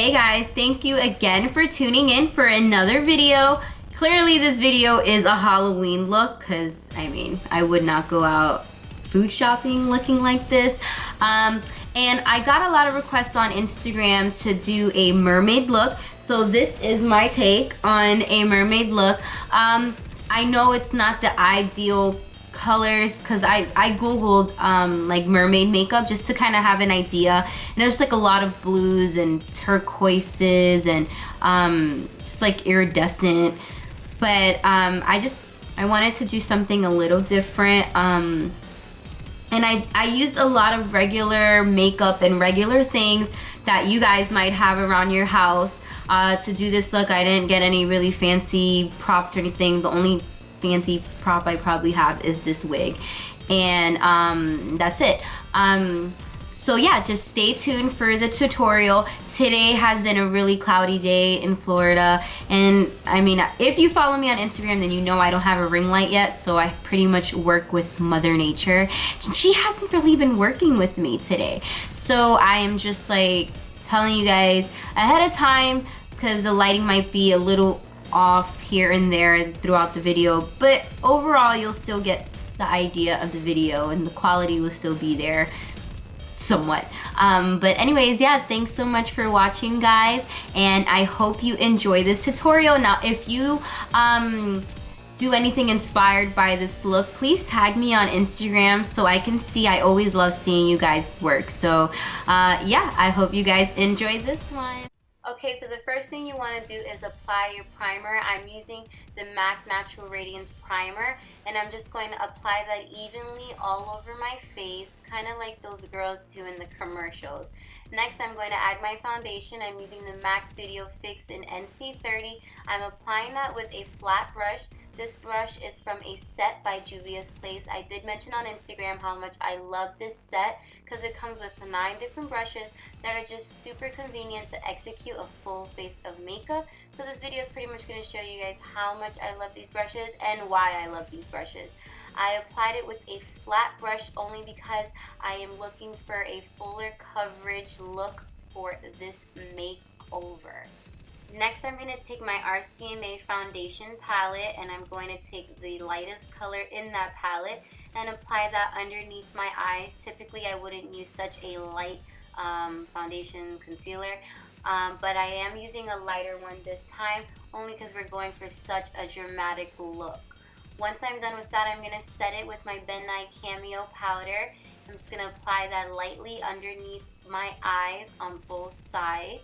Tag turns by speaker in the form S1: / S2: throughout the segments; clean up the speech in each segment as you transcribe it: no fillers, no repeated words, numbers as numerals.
S1: Hey guys, thank you again for tuning in for another video. Clearly this video is a Halloween look because I mean I would not go out food shopping looking like this. And I got a lot of requests on Instagram to do a mermaid look. So this is my take on a mermaid look. I know it's not the ideal colors because I googled like mermaid makeup just to kind of have an idea, and there's like a lot of blues and turquoises and just like iridescent, but I wanted to do something a little different, and I used a lot of regular makeup and regular things that you guys might have around your house to do this look. I didn't get any really fancy props or anything. The only fancy prop I probably have is this wig, and that's it. So yeah, just stay tuned for the tutorial. Today has been a really cloudy day in Florida, and I mean, if you follow me on Instagram, then you know I don't have a ring light yet, so I pretty much work with Mother Nature. She hasn't really been working with me today, so I am just like telling you guys ahead of time because the lighting might be a little off here and there throughout the video, but overall you'll still get the idea of the video and the quality will still be there somewhat. But anyways, yeah, thanks so much for watching, guys, and I hope you enjoy this tutorial. Now if you do anything inspired by this look, please tag me on Instagram so I can see. I always love seeing you guys work. So yeah, I hope you guys enjoy this one. Okay, so the first thing you want to do is apply your primer. I'm using the MAC Natural Radiance primer, and I'm just going to apply that evenly all over my face, kind of like those girls do in the commercials. Next, I'm going to add my foundation. I'm using the MAC Studio Fix in NC30. I'm applying that with a flat brush. This brush is from a set by Juvia's Place. I did mention on Instagram how much I love this set because it comes with 9 different brushes that are just super convenient to execute a full face of makeup. So this video is pretty much going to show you guys how much I love these brushes and why I love these brushes. I applied it with a flat brush only because I am looking for a fuller coverage look for this makeover. Next, I'm going to take my RCMA foundation palette, and I'm going to take the lightest color in that palette and apply that underneath my eyes. Typically, I wouldn't use such a light foundation concealer, but I am using a lighter one this time, only because we're going for such a dramatic look. Once I'm done with that, I'm going to set it with my Bennye Cameo powder. I'm just going to apply that lightly underneath my eyes on both sides.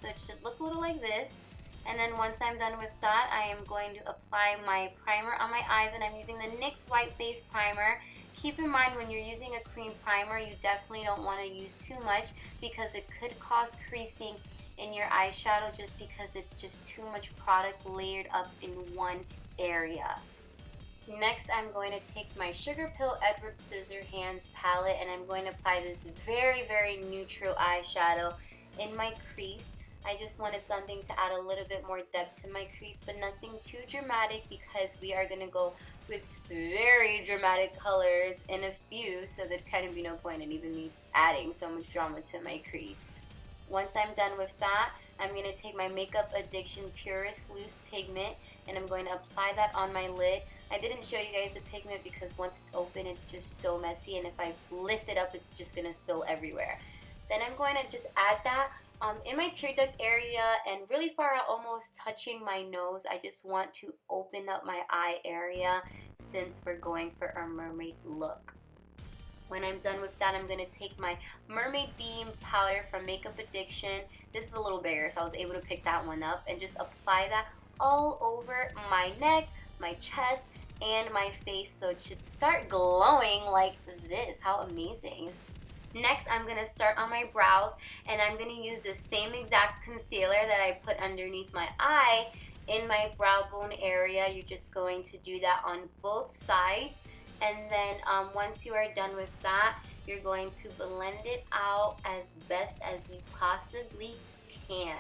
S1: So it should look a little like this. And then once I'm done with that, I am going to apply my primer on my eyes, and I'm using the NYX White Base Primer. Keep in mind, when you're using a cream primer, you definitely don't want to use too much because it could cause creasing in your eyeshadow just because it's just too much product layered up in one area. Next, I'm going to take my Sugarpill Edward Scissorhands palette, and I'm going to apply this very, very neutral eyeshadow in my crease. I just wanted something to add a little bit more depth to my crease, but nothing too dramatic because we are going to go with very dramatic colors in a few, so there'd kind of be no point in even me adding so much drama to my crease. Once I'm done with that, I'm going to take my Makeupaddiction Purist Loose Pigment, and I'm going to apply that on my lid. I didn't show you guys the pigment because once it's open, it's just so messy, and if I lift it up, it's just going to spill everywhere. Then I'm going to just add that in my tear duct area and really far out, almost touching my nose. I just want to open up my eye area since we're going for our mermaid look. When I'm done with that, I'm going to take my Mermaid Beam powder from Makeupaddiction. This is a little bigger, so I was able to pick that one up and just apply that all over my neck, my chest, and my face, so it should start glowing like this. How amazing. Next, I'm going to start on my brows, and I'm going to use the same exact concealer that I put underneath my eye in my brow bone area. You're just going to do that on both sides, and then once you are done with that, you're going to blend it out as best as you possibly can.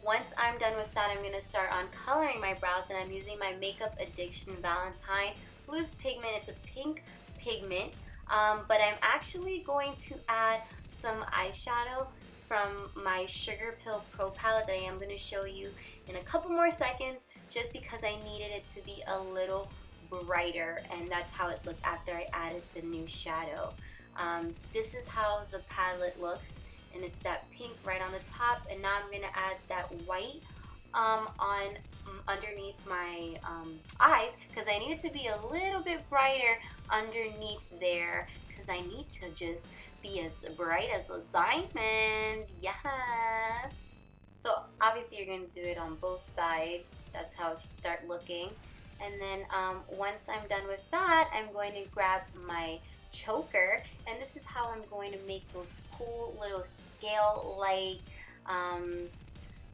S1: Once I'm done with that, I'm going to start on coloring my brows, and I'm using my Makeupaddiction Valentine Loose Pigment. It's a pink pigment. But I'm actually going to add some eyeshadow from my Sugarpill Pro Palette that I am going to show you in a couple more seconds, just because I needed it to be a little brighter, and that's how it looked after I added the new shadow. This is how the palette looks, and it's that pink right on the top, and now I'm going to add that white on underneath my eyes, because I need it to be a little bit brighter underneath there, because I need to just be as bright as a diamond. Yes! So obviously you're going to do it on both sides. That's how it should start looking. And then once I'm done with that, I'm going to grab my choker, and this is how I'm going to make those cool little scale-like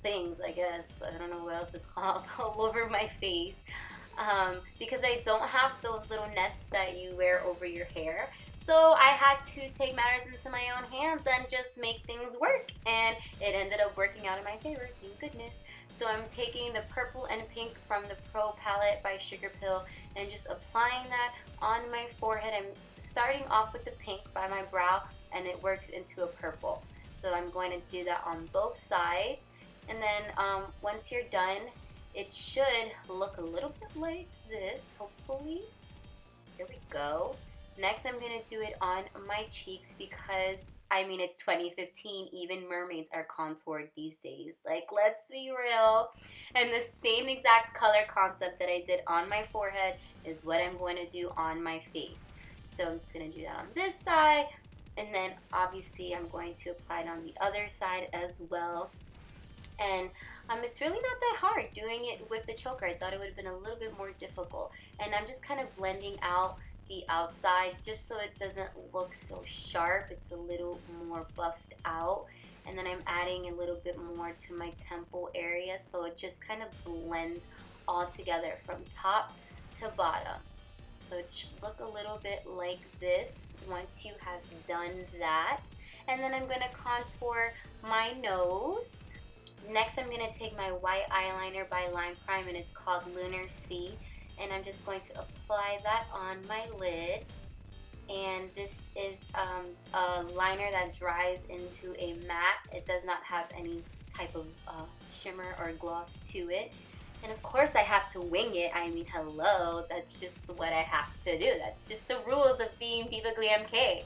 S1: things, I guess. I don't know what else it's called, all over my face, because I don't have those little nets that you wear over your hair. So I had to take matters into my own hands and just make things work, and it ended up working out in my favor, thank goodness. So I'm taking the purple and pink from the Pro Palette by Sugarpill and just applying that on my forehead. I'm starting off with the pink by my brow, and it works into a purple. So I'm going to do that on both sides, and then once you're done, it should look a little bit like this, hopefully. Here we go. Next, I'm going to do it on my cheeks, because, I mean, it's 2015. Even mermaids are contoured these days. Like, let's be real. And the same exact color concept that I did on my forehead is what I'm going to do on my face. So I'm just going to do that on this side. And then, obviously, I'm going to apply it on the other side as well. And it's really not that hard doing it with the choker. I thought it would have been a little bit more difficult. And I'm just kind of blending out the outside just so it doesn't look so sharp. It's a little more buffed out, and then I'm adding a little bit more to my temple area, so it just kind of blends all together from top to bottom. So it should look a little bit like this once you have done that. And then I'm going to contour my nose. Next, I'm going to take my white eyeliner by Limecrime, and it's called Lunar Sea. And I'm just going to apply that on my lid. And this is a liner that dries into a matte. It does not have any type of shimmer or gloss to it. And of course I have to wing it. I mean, hello, that's just what I have to do. That's just the rules of being Viva Glam K.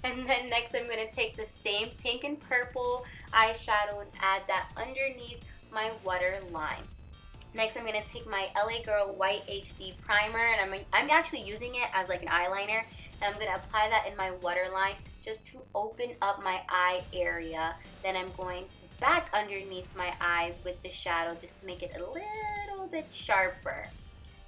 S1: And then next I'm going to take the same pink and purple eyeshadow and add that underneath my waterline. Next, I'm going to take my LA Girl White HD Primer, and I'm actually using it as like an eyeliner, and I'm going to apply that in my waterline just to open up my eye area. Then I'm going back underneath my eyes with the shadow just to make it a little bit sharper.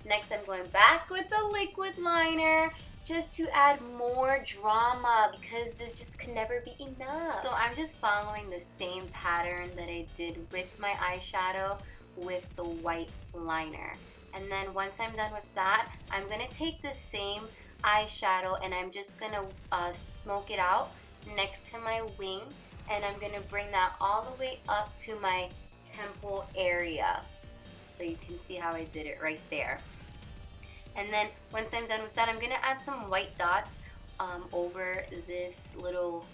S1: Next, I'm going back with the liquid liner just to add more drama, because this just can never be enough. So I'm just following the same pattern that I did with my eyeshadow with the white liner. And then once I'm done with that, I'm going to take the same eyeshadow and I'm just going to smoke it out next to my wing, and I'm going to bring that all the way up to my temple area. So you can see how I did it right there. And then once I'm done with that, I'm going to add some white dots over this little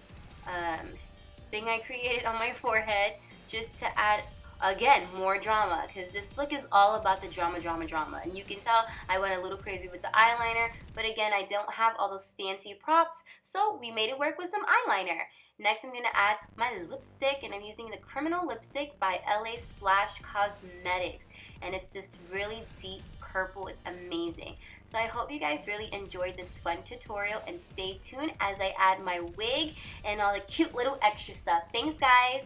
S1: thing I created on my forehead, just to add, again, more drama, because this look is all about the drama. And you can tell I went a little crazy with the eyeliner, but again, I don't have all those fancy props, so we made it work with some eyeliner. Next, I'm going to add my lipstick, and I'm using the Criminal Lipstick by LA Splash Cosmetics, and it's this really deep purple. It's amazing. So I hope you guys really enjoyed this fun tutorial, and stay tuned as I add my wig and all the cute little extra stuff. Thanks, guys!